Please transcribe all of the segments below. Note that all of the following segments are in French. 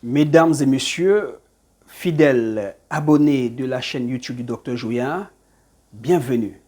Mesdames et messieurs, fidèles abonnés de la chaîne YouTube du Dr Jouya, bienvenue.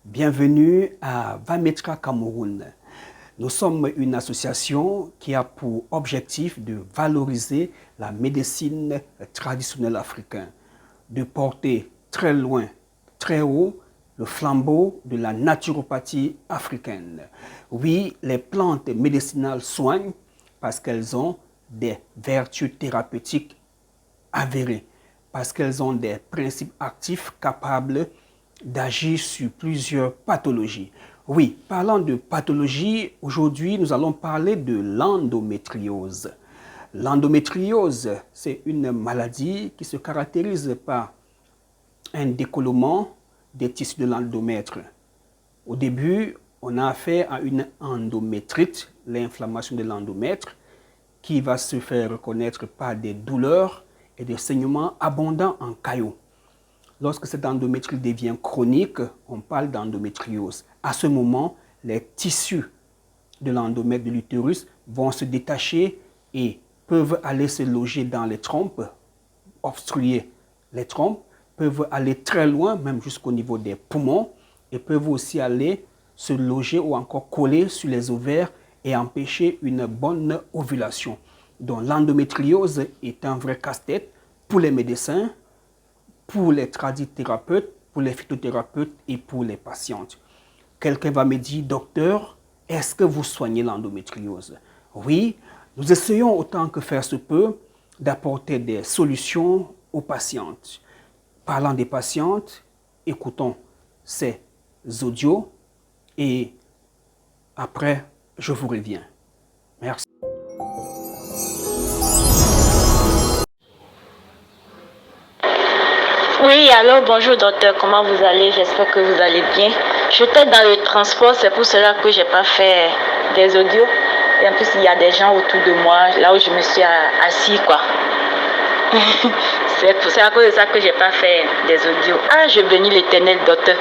Bienvenue à Vametra Cameroun. Nous sommes une association qui a pour objectif de valoriser la médecine traditionnelle africaine, de porter très loin, très haut, le flambeau de la naturopathie africaine. Oui, les plantes médicinales soignent parce qu'elles ont des vertus thérapeutiques avérées, parce qu'elles ont des principes actifs capables d'agir sur plusieurs pathologies. Oui, parlant de pathologie, aujourd'hui nous allons parler de l'endométriose. L'endométriose, c'est une maladie qui se caractérise par un décollement des tissus de l'endomètre. Au début, on a affaire à une endométrite, l'inflammation de l'endomètre, qui va se faire reconnaître par des douleurs et des saignements abondants en caillots. Lorsque cette endométrite devient chronique, on parle d'endométriose. À ce moment, les tissus de l'endomètre de l'utérus vont se détacher et peuvent aller se loger dans les trompes, obstruer les trompes, peuvent aller très loin, même jusqu'au niveau des poumons, et peuvent aussi aller se loger ou encore coller sur les ovaires et empêcher une bonne ovulation. Donc l'endométriose est un vrai casse-tête pour les médecins, pour les tradithérapeutes, pour les phytothérapeutes et pour les patientes. Quelqu'un va me dire, docteur, est-ce que vous soignez l'endométriose? Oui, nous essayons autant que faire se peut d'apporter des solutions aux patientes. Parlant des patientes, écoutons ces audios et après, je vous reviens. Merci. Oui, alors bonjour docteur, comment vous allez? J'espère que vous allez bien. J'étais dans le transport, c'est pour cela que j'ai pas fait des audios. Et en plus, il y a des gens autour de moi, là où je me suis assis, quoi. C'est à cause de ça que j'ai pas fait des audios. Ah, je bénis l'éternel docteur.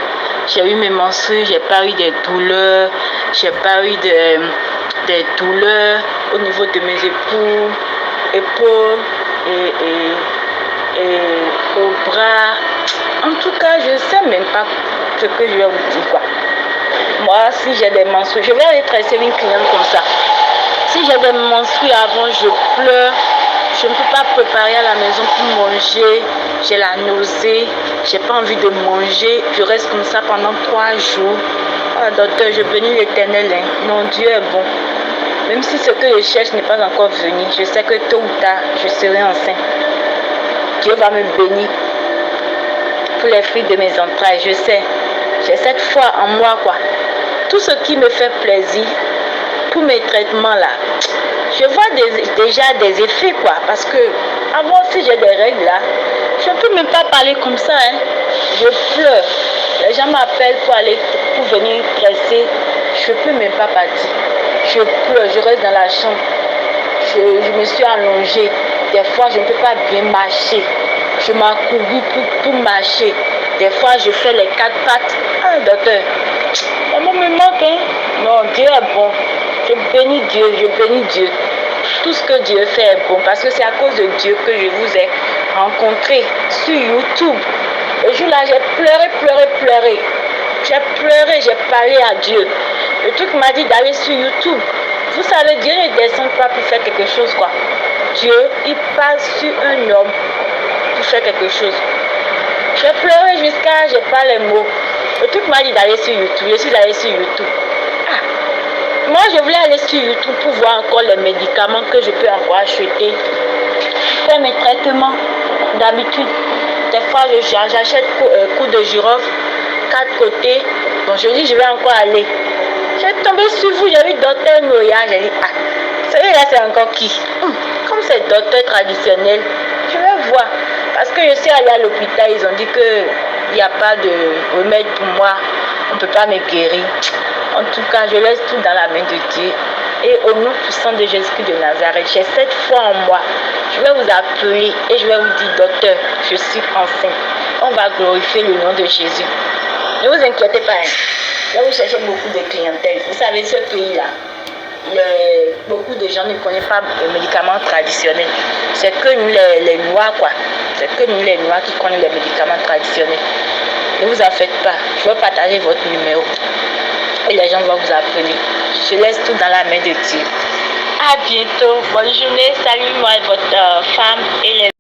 J'ai eu mes menstrues, j'ai pas eu de douleurs, j'ai pas eu de douleurs au niveau de mes épaules et au bras. En tout cas, je ne sais même pas ce que je vais vous dire, quoi. Moi, si j'ai des menstrues, je vais aller tresser une cliente comme ça. Si j'ai des menstrues avant, je pleure. Je ne peux pas préparer à la maison pour manger. J'ai la nausée. J'ai pas envie de manger. Je reste comme ça pendant 3 jours. Ah, docteur, je bénis l'éternel. Non, Dieu est bon. Même si ce que je cherche n'est pas encore venu, je sais que tôt ou tard, je serai enceinte. Dieu va me bénir pour les fruits de mes entrailles. Je sais, j'ai cette foi en moi, quoi. Tout ce qui me fait plaisir, tous mes traitements là, je vois déjà des effets, quoi. Parce que avant, si j'ai des règles là, je ne peux même pas parler comme ça, hein. Je pleure. Les gens m'appellent pour venir tresser. Je ne peux même pas partir. Je pleure, je reste dans la chambre. Je me suis allongée. Des fois, je ne peux pas bien marcher. Je m'accroupis pour marcher. Des fois, je fais les 4 pattes. Ah, docteur, maman me manque, hein? Non, Dieu est bon. Je bénis Dieu, je bénis Dieu. Tout ce que Dieu fait est bon. Parce que c'est à cause de Dieu que je vous ai rencontré sur YouTube. Le jour-là, j'ai pleuré. J'ai pleuré, j'ai parlé à Dieu. Le truc m'a dit d'aller sur YouTube. Vous savez, Dieu ne descend pas pour faire quelque chose, quoi. Dieu, il passe sur un homme pour faire quelque chose. J'ai pleuré jusqu'à, j'ai pas les mots. Le truc m'a dit d'aller sur YouTube. Je suis allée sur YouTube. Ah. Moi, je voulais aller sur YouTube pour voir encore les médicaments que je peux encore acheter. Faire mes traitements d'habitude. Des fois, j'achète coup de girofle, 4 côtés. Donc, je dis, je vais encore aller. J'ai tombé sur vous, j'ai vu docteur Noya. J'ai dit, ah, celui-là, c'est encore qui? Comme c'est docteur traditionnel, je vais voir. Parce que je suis allée à l'hôpital, ils ont dit qu'il n'y a pas de remède pour moi. On ne peut pas me guérir. En tout cas, je laisse tout dans la main de Dieu. Et au nom puissant de Jésus-Christ de Nazareth, j'ai cette foi en moi. Je vais vous appeler et je vais vous dire, docteur, je suis enceinte. On va glorifier le nom de Jésus. Ne vous inquiétez pas. Là, vous cherchez beaucoup de clientèle. Vous savez, ce pays-là, beaucoup de gens ne connaissent pas les médicaments traditionnels. C'est que nous, les Noirs, quoi. C'est que nous, les Noirs, qui connaissent les médicaments traditionnels. Ne vous en faites pas. Je vais partager votre numéro. Et les gens vont vous appeler. Je laisse tout dans la main de Dieu. À bientôt. Bonne journée. Salut, moi, votre femme et les...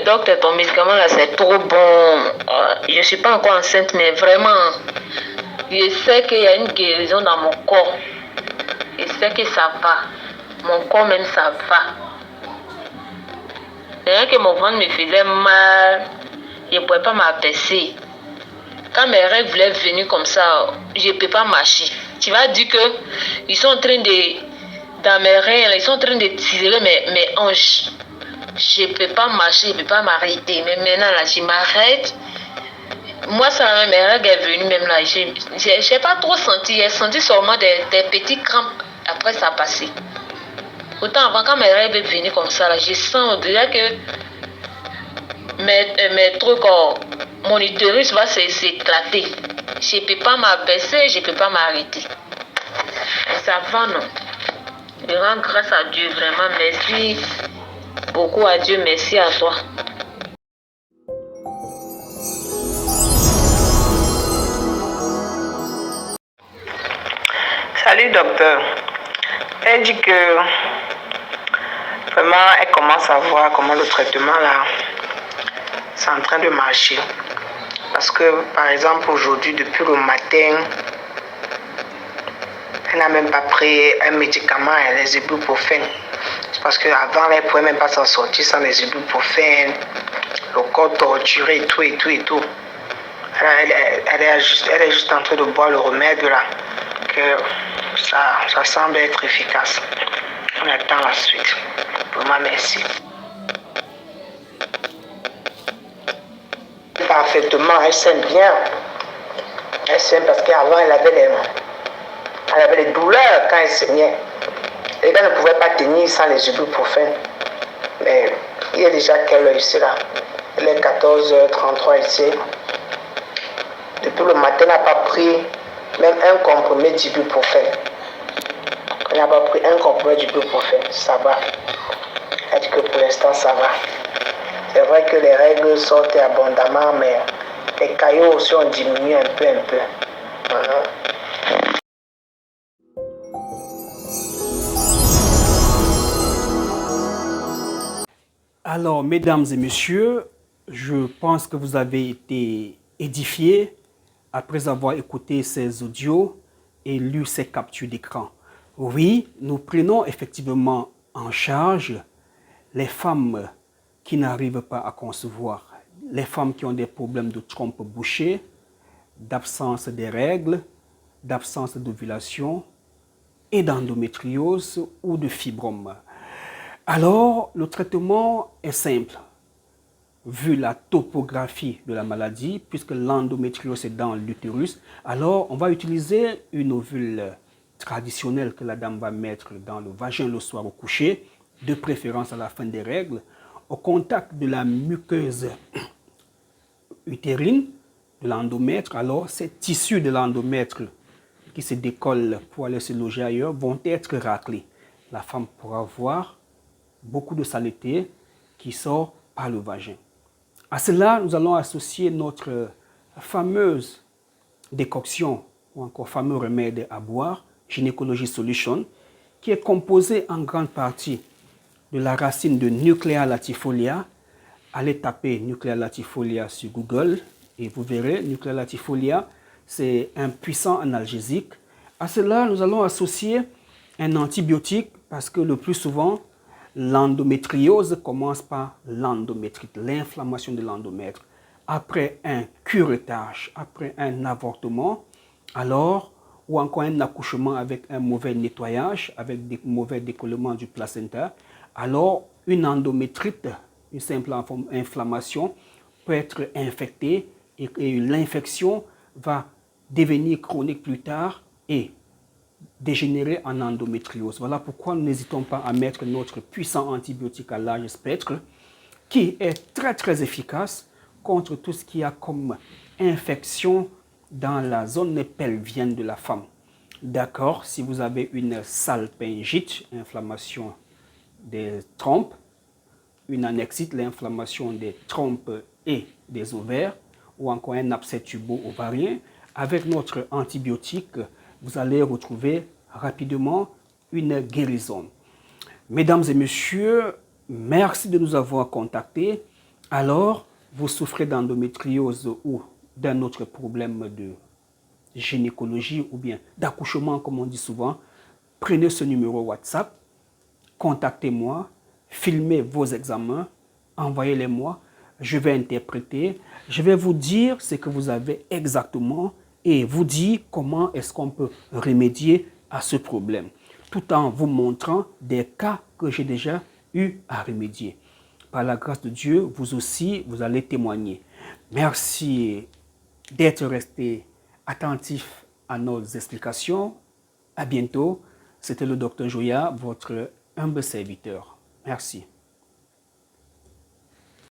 Docteur, ton médicament là c'est trop bon. Je ne suis pas encore enceinte, mais vraiment, je sais qu'il y a une guérison dans mon corps. Je sais que ça va. Mon corps même ça va. C'est que mon ventre me faisait mal. Je ne pouvais pas m'abaisser. Quand mes règles voulaient venir comme ça, je ne peux pas marcher. Tu vas dire que ils sont en train de, dans mes reins, ils sont en train de tirer mes hanches. Je ne peux pas marcher, je ne peux pas m'arrêter. Mais maintenant, là, je m'arrête. Moi, ça, mes règles est venue même là. Je n'ai pas trop senti. J'ai senti seulement des petits crampes. Après, ça a passé. Autant avant, quand mes règles venaient comme ça, là, je sens déjà que mes trucs, mon utérus va s'éclater. Je ne peux pas m'abaisser, je ne peux pas m'arrêter. Ça va, non? Je rends grâce à Dieu, vraiment. Merci beaucoup à Dieu, merci à toi. Salut docteur. Elle dit que vraiment elle commence à voir comment le traitement là c'est en train de marcher. Parce que par exemple aujourd'hui depuis le matin, elle n'a même pas pris un médicament, les ibuprofènes. C'est parce qu'avant elle ne pouvait même pas s'en sortir sans les ibuprofènes, le corps torturé et tout et tout et tout. Elle est juste en train de boire le remède là, que ça semble être efficace. On attend la suite. Vraiment merci. Parfaitement, elle s'aime bien. Elle s'aime parce qu'avant elle avait les douleurs quand elle saignait. Et elle ne pouvait pas tenir sans les ibuprofènes. Mais il y a déjà quelle heure ici là? Il est 14h33 ici. Depuis le matin, elle n'a pas pris même un comprimé d'ibuprofène. Elle n'a pas pris un comprimé d'ibuprofène. Ça va. Elle dit que pour l'instant, ça va. C'est vrai que les règles sortent abondamment, mais les caillots aussi ont diminué un peu. Voilà. Alors, mesdames et messieurs, je pense que vous avez été édifiés après avoir écouté ces audios et lu ces captures d'écran. Oui, nous prenons effectivement en charge les femmes qui n'arrivent pas à concevoir, les femmes qui ont des problèmes de trompe bouchée, d'absence des règles, d'absence d'ovulation et d'endométriose ou de fibrome. Alors, le traitement est simple. Vu la topographie de la maladie, puisque l'endométriose est dans l'utérus, alors on va utiliser une ovule traditionnelle que la dame va mettre dans le vagin le soir au coucher, de préférence à la fin des règles, au contact de la muqueuse utérine, de l'endomètre. Alors, ces tissus de l'endomètre qui se décollent pour aller se loger ailleurs vont être raclés. La femme pourra voir beaucoup de saleté qui sort par le vagin. À cela, nous allons associer notre fameuse décoction ou encore fameux remède à boire, Gynécologie Solution, qui est composé en grande partie de la racine de Nuclea latifolia. Allez taper Nuclea latifolia sur Google et vous verrez, Nuclea latifolia, c'est un puissant analgésique. À cela, nous allons associer un antibiotique parce que le plus souvent, l'endométriose commence par l'endométrite, l'inflammation de l'endomètre. Après un curettage, après un avortement, alors, ou encore un accouchement avec un mauvais nettoyage, avec des mauvais décollements du placenta, alors une endométrite, une simple inflammation, peut être infectée et l'infection va devenir chronique plus tard et dégénérer en endométriose. Voilà pourquoi nous n'hésitons pas à mettre notre puissant antibiotique à large spectre qui est très efficace contre tout ce qu'il y a comme infection dans la zone pelvienne de la femme. D'accord, si vous avez une salpingite, inflammation des trompes, une annexite, l'inflammation des trompes et des ovaires, ou encore un abcès tubo-ovarien, avec notre antibiotique, vous allez retrouver rapidement une guérison. Mesdames et messieurs, merci de nous avoir contactés. Alors, vous souffrez d'endométriose ou d'un autre problème de gynécologie ou bien d'accouchement, comme on dit souvent, prenez ce numéro WhatsApp, contactez-moi, filmez vos examens, envoyez-les-moi, je vais interpréter, je vais vous dire ce que vous avez exactement et vous dire comment est-ce qu'on peut remédier à ce problème, tout en vous montrant des cas que j'ai déjà eu à remédier. Par la grâce de Dieu, vous aussi, vous allez témoigner. Merci d'être resté attentif à nos explications. À bientôt. C'était le Dr Joya, votre humble serviteur. Merci.